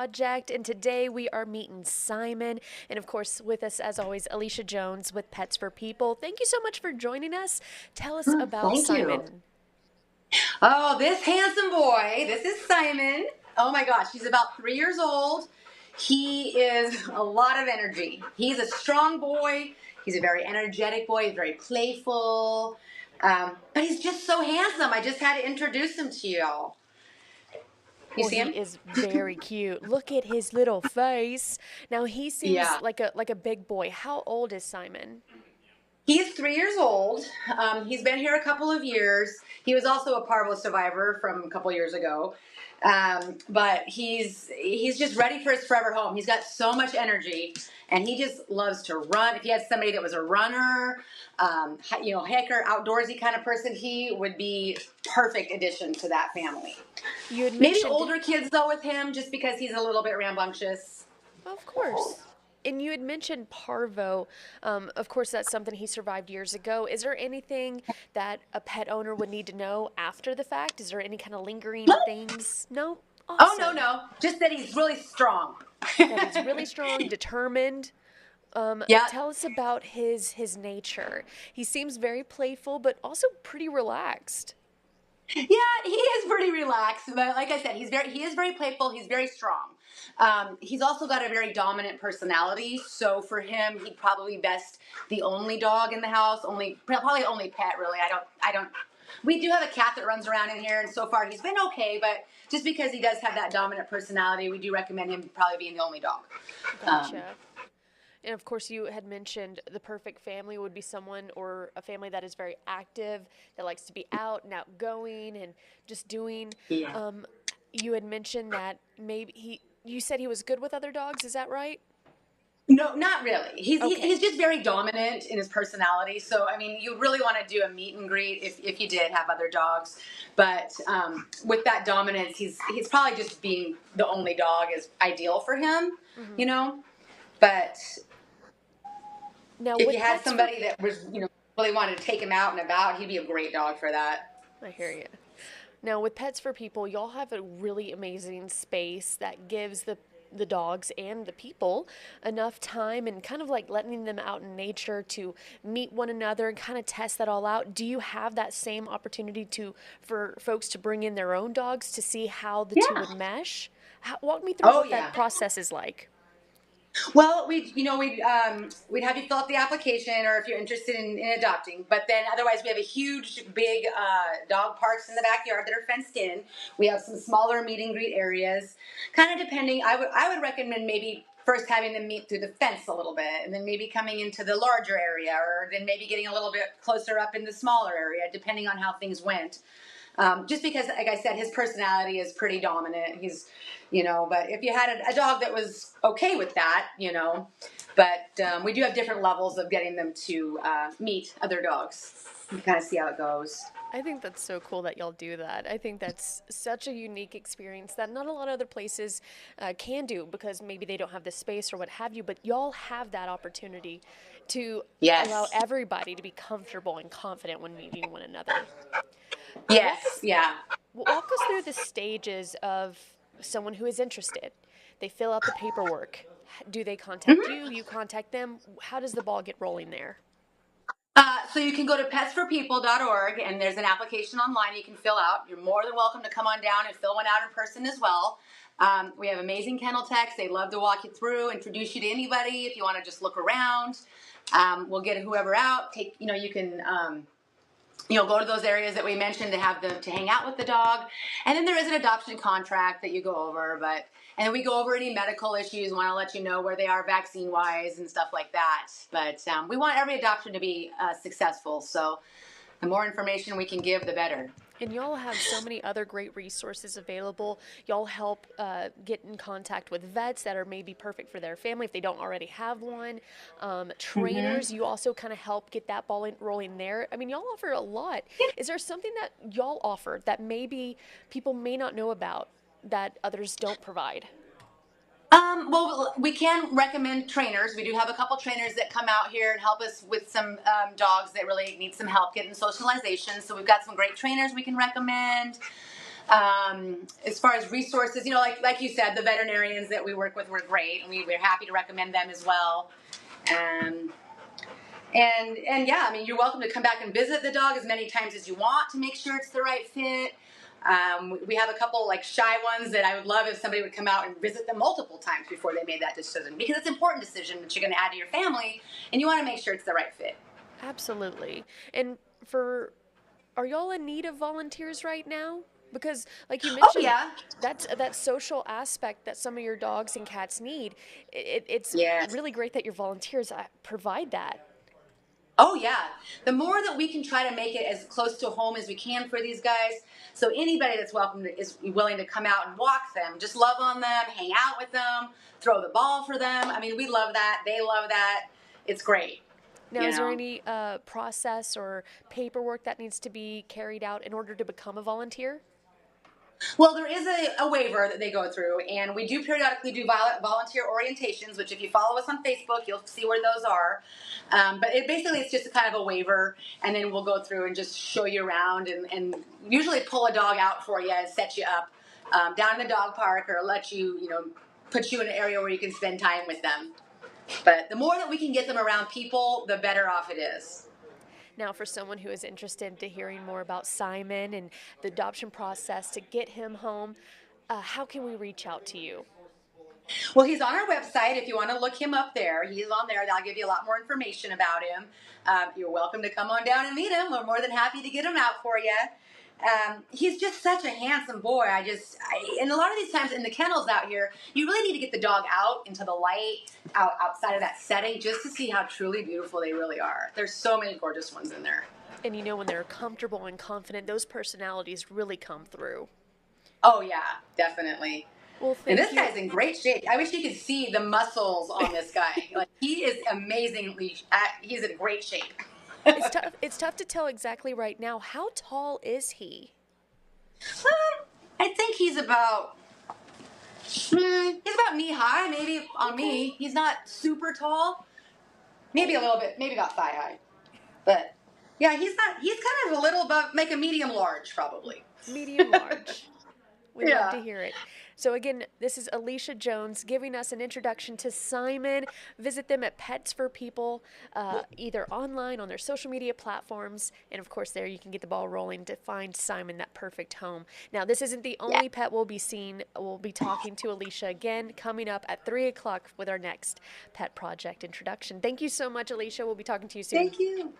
Project, and today we are meeting Simon, and of course with us as always, Alicia Jones with Pets for People. Thank you so much for joining us. Tell us about Thank you. Simon. Oh, this handsome boy. This is Simon. Oh my gosh, he's about 3 years old. He is a lot of energy. He's a strong boy. He's a very energetic boy. He's very playful. But he's just so handsome. I just had to introduce him to y'all. You Well, see he him? is very cute. Look at his little face. Now he seems Yeah. like a big boy. How old is Simon? He is 3 years old. He's been here a couple of years. He was also a parvo survivor from a couple years ago. But he's just ready for his forever home. He's got so much energy, and he just loves to run. If he had somebody that was a runner, hiker, outdoorsy kind of person, he would be perfect addition to that family. You had Maybe mentioned, older kids though with him, just because he's a little bit rambunctious. of course. And you had mentioned parvo. Of course, that's something he survived years ago. Is there anything that a pet owner would need to know after the fact? Is there any kind of lingering things? No? Oh no, Awesome. no, just that he's really strong. That he's really strong, determined. Yeah. Tell us about his nature. He seems very playful, but also pretty relaxed. Yeah, he is pretty relaxed, but like I said, he is very playful. He's very strong. He's also got a very dominant personality. So for him, he'd probably best the only dog in the house, probably only pet. Really, I don't. We do have a cat that runs around in here, and so far he's been okay. But just because he does have that dominant personality, we do recommend him probably being the only dog. Um, Gotcha. And of course, you had mentioned the perfect family would be someone or a family that is very active, that likes to be out and outgoing and just doing. yeah. Um, you had mentioned that you said he was good with other dogs, is that right? No, not really. He's Okay. just very dominant in his personality. So I mean, you really want to do a meet and greet if you did have other dogs. But with that dominance, he's probably just being the only dog is ideal for him, Hmm. you know. But Now, if you with had Pets for somebody that was really wanted to take him out and about, he'd be a great dog for that. I hear you. Now, with Pets for People, y'all have a really amazing space that gives the dogs and the people enough time and kind of like letting them out in nature to meet one another and kind of test that all out. Do you have that same opportunity to for folks to bring in their own dogs to see how the two Yeah. would mesh? Walk me through Oh what that yeah. process is like. Well, we'd have you fill out the application, or if you're interested in adopting. But then, otherwise, we have a huge, big dog parks in the backyard that are fenced in. We have some smaller meet and greet areas, kind of depending. I would recommend maybe first having them meet through the fence a little bit, and then maybe coming into the larger area, or then maybe getting a little bit closer up in the smaller area, depending on how things went. Just because, like I said, his personality is pretty dominant. But if you had a dog that was okay with that, but we do have different levels of getting them to meet other dogs. You kind of see how it goes. I think that's so cool that y'all do that. I think that's such a unique experience that not a lot of other places can do because maybe they don't have the space or what have you, but y'all have that opportunity to allow Yes. everybody to be comfortable and confident when meeting one another. Walk Yes. us Yeah. walk us through the stages of someone who is interested. They fill out the paperwork. Do they contact you? You contact them? How does the ball get rolling there? So you can go to petsforpeople.org, and there's an application online you can fill out. You're more than welcome to come on down and fill one out in person as well. We have amazing kennel techs. They love to walk you through, introduce you to anybody. If you want to just look around, we'll get whoever out. You can go to those areas that we mentioned to have them to hang out with the dog. And then there is an adoption contract that you go over, and then we go over any medical issues, want to let you know where they are vaccine wise and stuff like that. But we want every adoption to be successful. So the more information we can give, the better. And y'all have so many other great resources available. Y'all help get in contact with vets that are maybe perfect for their family if they don't already have one. Mm-hmm. Trainers, you also kind of help get that ball rolling there. I mean, y'all offer a lot. Is there something that y'all offer that maybe people may not know about that others don't provide? Well, we can recommend trainers. We do have a couple trainers that come out here and help us with some dogs that really need some help getting socialization. So we've got some great trainers we can recommend. As far as resources, like you said, the veterinarians that we work with were great, and we're happy to recommend them as well. Um, and yeah, I mean, you're welcome to come back and visit the dog as many times as you want to make sure it's the right fit. We have a couple like shy ones that I would love if somebody would come out and visit them multiple times before they made that decision, because it's an important decision that you're going to add to your family, and you want to make sure it's the right fit. Absolutely. And are y'all in need of volunteers right now? Because, like you Oh mentioned, yeah, that's that social aspect that some of your dogs and cats need. It's yes. really great that your volunteers provide that. Oh yeah. The more that we can try to make it as close to home as we can for these guys. So anybody that's is willing to come out and walk them, just love on them, hang out with them, throw the ball for them. I mean, we love that. They love that. It's great. Now, You is there know. any process or paperwork that needs to be carried out in order to become a volunteer? Well, there is a waiver that they go through, and we do periodically do volunteer orientations, which if you follow us on Facebook, you'll see where those are. But basically it's just a kind of a waiver, and then we'll go through and just show you around and usually pull a dog out for you and set you up down in the dog park, or let you, put you in an area where you can spend time with them. But the more that we can get them around people, the better off it is. Now, for someone who is interested to hearing more about Simon and the adoption process to get him home, how can we reach out to you? Well, he's on our website. If you want to look him up there, he's on there. I'll give you a lot more information about him. You're welcome to come on down and meet him. We're more than happy to get him out for you. He's just such a handsome boy. And a lot of these times in the kennels out here, you really need to get the dog out into the light, outside of that setting, just to see how truly beautiful they really are. There's so many gorgeous ones in there. And when they're comfortable and confident, those personalities really come through. Oh yeah, definitely. Well, And thank this you. guy's in great shape. I wish you could see the muscles on this guy. Like, he is amazingly. He's in great shape. It's tough to tell exactly right now. How tall is he? I think he's about knee high, maybe on Okay. me. He's not super tall. Maybe a little bit, maybe about thigh high. But yeah, he's not. He's kind of a little above, make a medium large, probably. Medium large. We love to Yeah. hear it. So again, this is Alicia Jones giving us an introduction to Simon. Visit them at Pets for People, either online on their social media platforms, and of course there you can get the ball rolling to find Simon that perfect home. Now this isn't the Yeah. only pet we'll be seeing. We'll be talking to Alicia again coming up at 3 o'clock with our next pet project introduction. Thank you so much, Alicia. We'll be talking to you soon. Thank you.